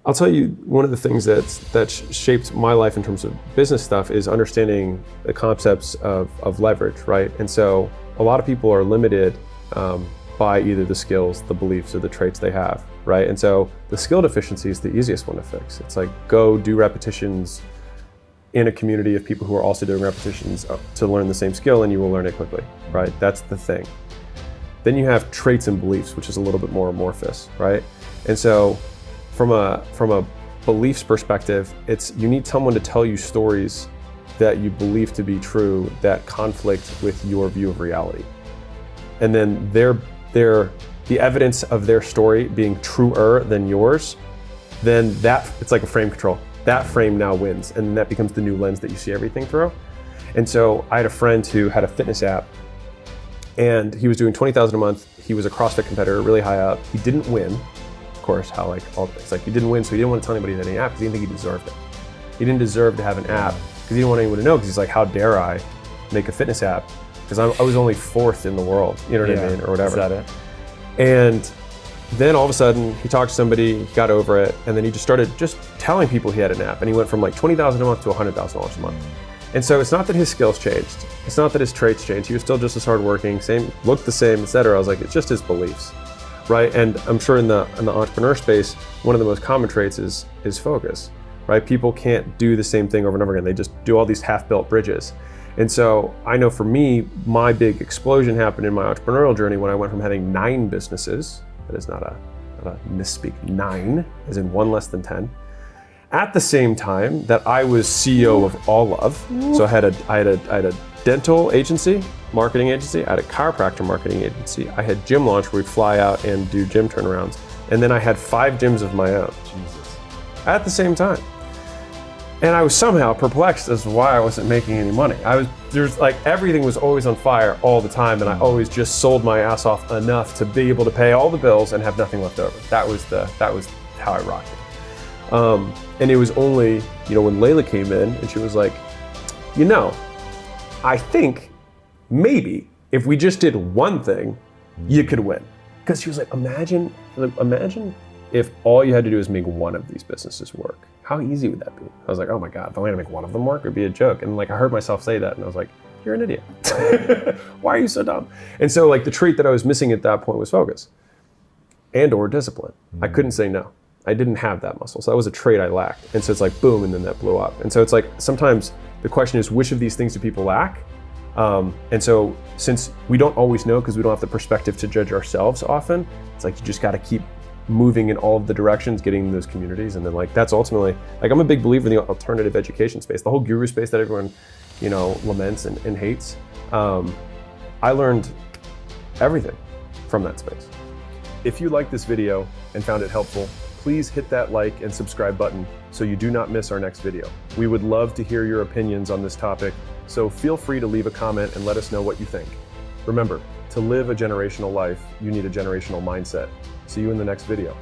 I'll tell you, one of the things that shaped my life in terms of business stuff is understanding the concepts of leverage, right? And so a lot of people are limited by either the skills, the beliefs, or the traits they have, right? And so the skill deficiency is the easiest one to fix. It's like, go do repetitions in a community of people who are also doing repetitions to learn the same skill, and you will learn it quickly, right? That's the thing. Then you have traits and beliefs, which is a little bit more amorphous, right? And so from a beliefs perspective, you need someone to tell you stories that you believe to be true that conflict with your view of reality. And then the evidence of their story being truer than yours, then it's like a frame control. That frame now wins, and that becomes the new lens that you see everything through. And so I had a friend who had a fitness app, and he was doing $20,000 a month. He was a CrossFit competitor, really high up. He didn't win. Of course, it's like he didn't win, so he didn't want to tell anybody that he had an app because he didn't think he deserved it. He didn't deserve to have an app because he didn't want anyone to know, because he's like, how dare I make a fitness app? Because I was only 4th in the world, you know what I mean, or whatever. Is that it? And then all of a sudden, he talked to somebody, he got over it, and then he just started just telling people he had an app, and he went from like $20,000 a month to $100,000 a month. And so it's not that his skills changed. It's not that his traits changed. He was still just as hardworking, looked the same, etc. I was like, it's just his beliefs, right? And I'm sure in the entrepreneur space, one of the most common traits is focus, right? People can't do the same thing over and over again. They just do all these half-built bridges. And so I know for me, my big explosion happened in my entrepreneurial journey when I went from having 9 businesses, that is not a misspeak, 9, as in 1 less than 10, at the same time that I was CEO of all of. So I had a dental agency, marketing agency, I had a chiropractor marketing agency, I had Gym Launch where we'd fly out and do gym turnarounds, and then I had 5 gyms of my own. Jesus. At the same time. And I was somehow perplexed as to why I wasn't making any money. There's like, everything was always on fire all the time, and I always just sold my ass off enough to be able to pay all the bills and have nothing left over. That was how I rocked it. And it was only, when Layla came in and she was like, I think maybe if we just did one thing, you could win. Because she was like, imagine if all you had to do is make one of these businesses work. How easy would that be? I was like, oh my God, if I only had to make one of them work, it'd be a joke. And like, I heard myself say that and I was like, you're an idiot. Why are you so dumb? And so like the trait that I was missing at that point was focus or discipline. I couldn't say no. I didn't have that muscle. So that was a trait I lacked. And so it's like, boom, and then that blew up. And so it's like, sometimes the question is, which of these things do people lack? And so since we don't always know, because we don't have the perspective to judge ourselves often, it's like, you just got to keep moving in all of the directions, getting in those communities. And then like, that's ultimately, like, I'm a big believer in the alternative education space, the whole guru space that everyone, laments and hates. I learned everything from that space. If you liked this video and found it helpful, please hit that like and subscribe button so you do not miss our next video. We would love to hear your opinions on this topic, so feel free to leave a comment and let us know what you think. Remember, to live a generational life, you need a generational mindset. See you in the next video.